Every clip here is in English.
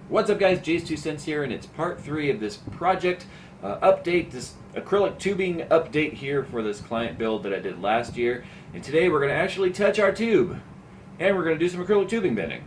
What's up guys, JayzTwoCents here, and it's part 3 of this project update, this acrylic tubing update here for this client build that I did last year. And today we're going to actually touch our tube, and we're going to do some acrylic tubing bending.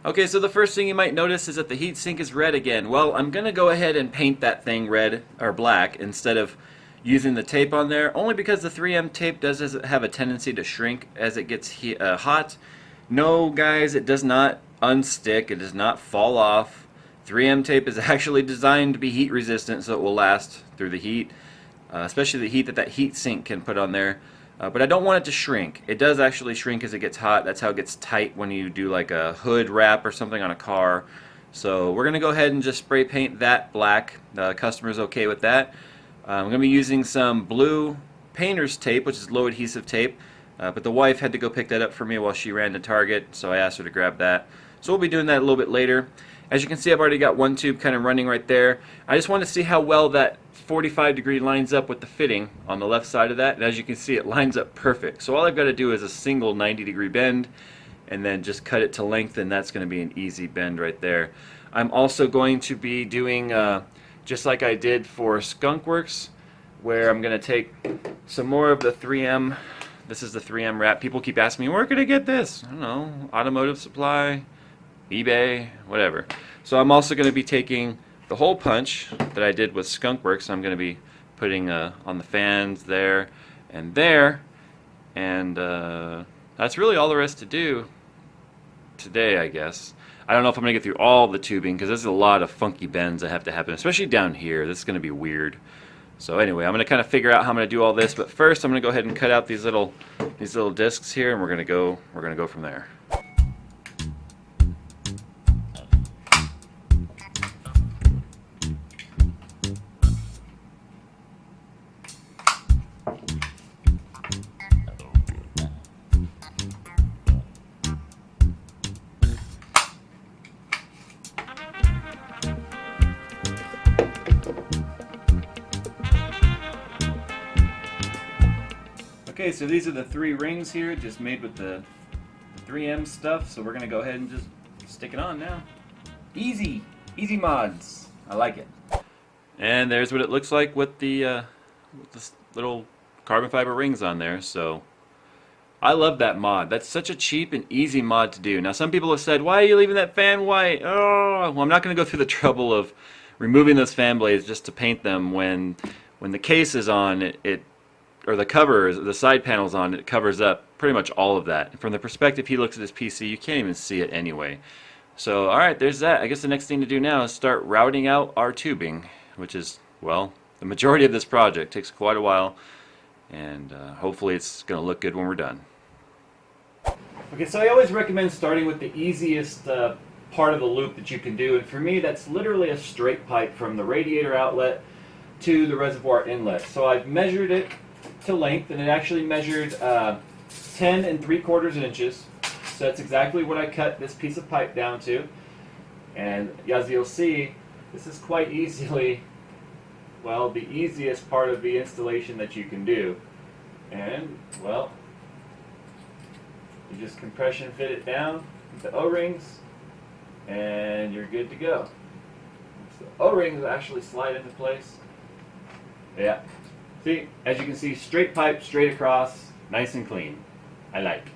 Okay, so the first thing you might notice is that the heatsink is red again. Well, I'm going to go ahead and paint that thing red or black instead of using the tape on there, only because the 3M tape does have a tendency to shrink as it gets hot. No, guys, it does not unstick. It does not fall off. 3M tape is actually designed to be heat resistant, so it will last through the heat, especially the heat that heatsink can put on there. But I don't want it to shrink. It does actually shrink as it gets hot. That's how it gets tight when you do like a hood wrap or something on a car. So we're going to go ahead and just spray paint that black. The customer's okay with that. I'm going to be using some blue painter's tape, which is low adhesive tape. But the wife had to go pick that up for me while she ran to Target, so I asked her to grab that. So we'll be doing that a little bit later. As you can see, I've already got one tube kind of running right there. I just want to see how well that 45 degree lines up with the fitting on the left side of that, and as you can see, it lines up perfect. So all I've got to do is a single 90-degree bend and then just cut it to length, and that's going to be an easy bend right there. I'm also going to be doing just like I did for Skunkworks, where I'm going to take some more of the 3M. This is the 3M wrap. People keep asking me, where can I get this? I don't know, automotive supply, eBay, whatever. So I'm also going to be taking the hole punch that I did with Skunkworks. I'm going to be putting on the fans there, and that's really all there is to do today, I guess. I don't know if I'm going to get through all the tubing because there's a lot of funky bends that have to happen, especially down here. This is going to be weird. So anyway, I'm going to kind of figure out how I'm going to do all this, but first I'm going to go ahead and cut out these little discs here, and we're going to go from there. Okay, so these are the 3 rings here, just made with the 3M stuff, so we're going to go ahead and just stick it on now. Easy mods. I like it. And there's what it looks like with the little carbon fiber rings on there, so I love that mod. That's such a cheap and easy mod to do. Now some people have said, why are you leaving that fan white? Oh, well, I'm not going to go through the trouble of removing those fan blades just to paint them when the case is on, or the cover, the side panel's on, it covers up pretty much all of that. From the perspective he looks at his PC, you can't even see it anyway. So alright, there's that. I guess the next thing to do now is start routing out our tubing, which is, well, the majority of this project. Takes quite a while, and hopefully it's going to look good when we're done. Okay, so I always recommend starting with the easiest part of the loop that you can do, and for me that's literally a straight pipe from the radiator outlet to the reservoir inlet. So I've measured it to length, and it actually measured 10 3/4 inches. So that's exactly what I cut this piece of pipe down to. And as you'll see, this is quite easily, well, the easiest part of the installation that you can do. And, well, you just compression fit it down with the O-rings, and you're good to go. So O-rings actually slide into place. Yeah. See, as you can see, straight pipe, straight across, nice and clean. I like.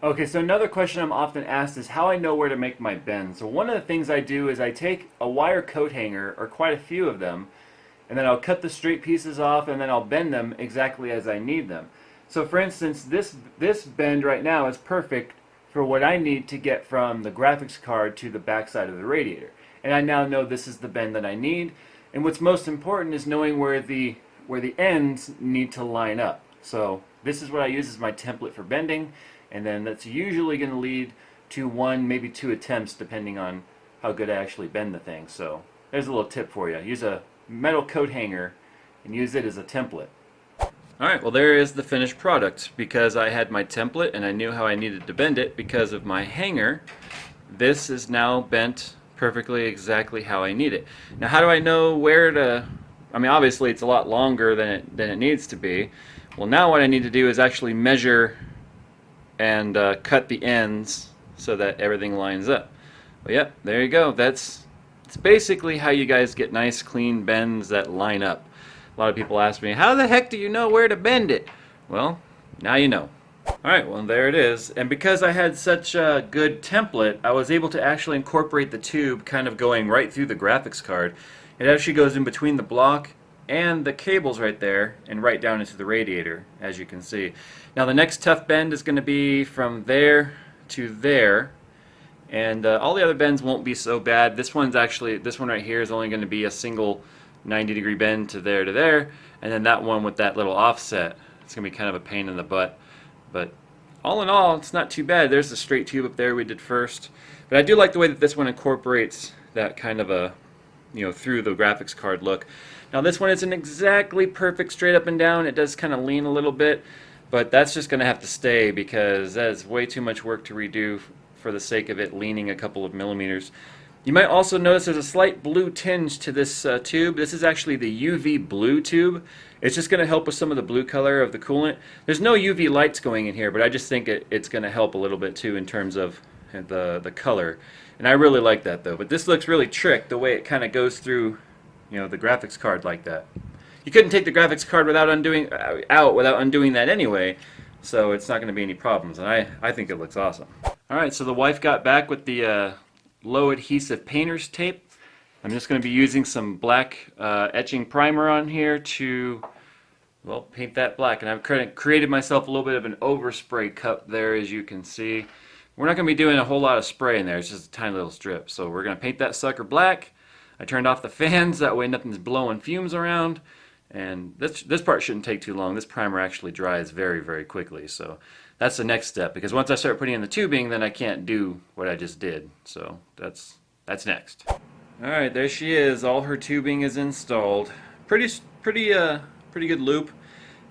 Okay, so another question I'm often asked is how I know where to make my bends. So one of the things I do is I take a wire coat hanger, or quite a few of them, and then I'll cut the straight pieces off, and then I'll bend them exactly as I need them. So for instance, this bend right now is perfect for what I need to get from the graphics card to the backside of the radiator. And I now know this is the bend that I need. And what's most important is knowing where the ends need to line up. So this is what I use as my template for bending, and then that's usually going to lead to 1, maybe 2 attempts depending on how good I actually bend the thing. So there's a little tip for you. Use a metal coat hanger and use it as a template. Alright, well there is the finished product. Because I had my template and I knew how I needed to bend it because of my hanger, this is now bent perfectly exactly how I need it. Now how do I know where to, I mean obviously it's a lot longer than it needs to be. Well, now what I need to do is actually measure and cut the ends so that everything lines up. Well, yep, there you go. It's basically how you guys get nice clean bends that line up. A lot of people ask me, how the heck do you know where to bend it? Well, now you know. Alright, well there it is. And because I had such a good template, I was able to actually incorporate the tube kind of going right through the graphics card. It actually goes in between the block and the cables right there and right down into the radiator, as you can see. Now the next tough bend is going to be from there to there, and all the other bends won't be so bad. This one right here is only going to be a single 90-degree bend to there, and then that one with that little offset, it's going to be kind of a pain in the butt. But all in all, it's not too bad. There's the straight tube up there we did first. But I do like the way that this one incorporates that kind of a, through the graphics card look. Now this one isn't exactly perfect straight up and down. It does kind of lean a little bit, but that's just going to have to stay because that is way too much work to redo for the sake of it leaning a couple of millimeters. You might also notice there's a slight blue tinge to this tube. This is actually the UV blue tube. It's just going to help with some of the blue color of the coolant. There's no UV lights going in here, but I just think it's going to help a little bit too in terms of the color. And I really like that though. But this looks really tricked the way it kind of goes through, the graphics card like that. You couldn't take the graphics card without undoing that anyway, so it's not going to be any problems. And I think it looks awesome. All right, so the wife got back with the low adhesive painter's tape. I'm just going to be using some black etching primer on here to, well, paint that black. And I've created myself a little bit of an overspray cup there, as you can see. We're not going to be doing a whole lot of spray in there. It's just a tiny little strip. So we're going to paint that sucker black. I turned off the fans, that way nothing's blowing fumes around. And this part shouldn't take too long. This primer actually dries very, very quickly. So that's the next step, because once I start putting in the tubing, then I can't do what I just did. So that's next. Alright, there she is. All her tubing is installed. Pretty good loop.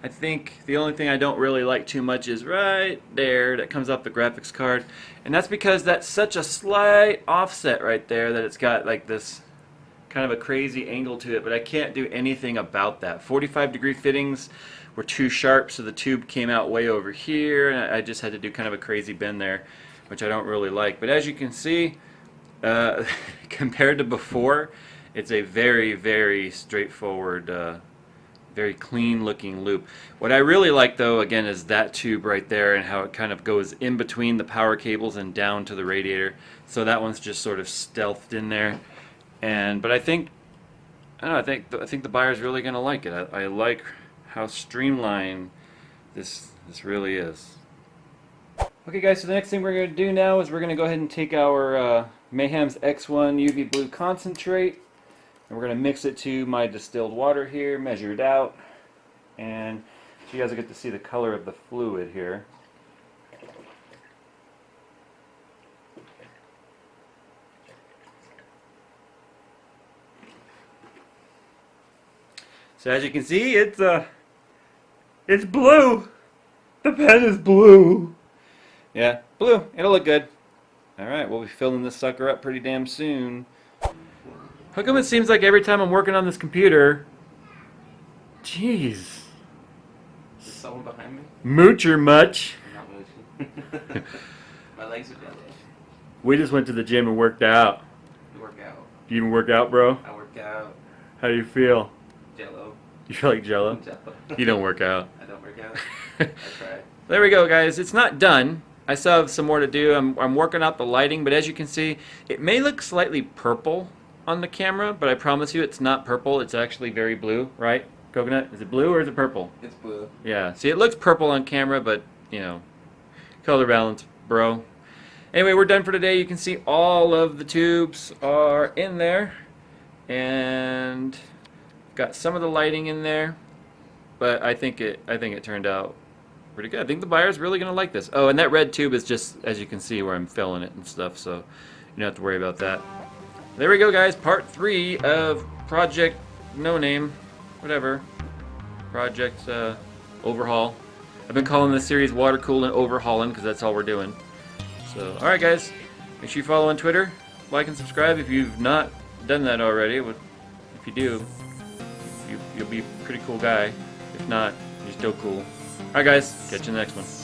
I think the only thing I don't really like too much is right there that comes off the graphics card. And that's because that's such a slight offset right there that it's got like this kind of a crazy angle to it, but I can't do anything about that. 45-degree fittings were too sharp, so the tube came out way over here, and I just had to do kind of a crazy bend there, which I don't really like. But as you can see, compared to before, it's a very, very straightforward, very clean looking loop. What I really like though, again, is that tube right there and how it kind of goes in between the power cables and down to the radiator. So that one's just sort of stealthed in there. But I think I think the buyer's really going to like it. I like how streamlined this really is. Okay guys, so the next thing we're going to do now is we're going to go ahead and take our Mayhem's X1 UV Blue Concentrate, and we're going to mix it to my distilled water here, measure it out, and so you guys will get to see the color of the fluid here. So as you can see, it's blue. The pen is blue. Yeah, blue. It'll look good. Alright, we'll be filling this sucker up pretty damn soon. How come it seems like every time I'm working on this computer... Jeez. Is someone behind me? Moocher much. I'm not mooching. My legs are dead. We just went to the gym and worked out. You work out. You even work out, bro? I work out. How do you feel? Jello. You feel like Jello? Jello. You don't work out. I don't work out. I try. There we go, guys. It's not done. I still have some more to do. I'm working out the lighting, but as you can see, it may look slightly purple on the camera, but I promise you it's not purple. It's actually very blue, right? Coconut, is it blue or is it purple? It's blue. Yeah, see, it looks purple on camera, but, color balance, bro. Anyway, we're done for today. You can see all of the tubes are in there, and got some of the lighting in there, but I think it turned out pretty good. I think the buyer's really going to like this. Oh, and that red tube is just, as you can see, where I'm filling it and stuff, so you don't have to worry about that. There we go, guys. Part 3 of Project No Name, whatever. Project Overhaul. I've been calling this series Watercooling Overhaulin because that's all we're doing. So, alright guys, make sure you follow on Twitter. like and subscribe if you've not done that already. If you do, you'll be a pretty cool guy. If not, you're still cool. Alright guys, catch you in the next one.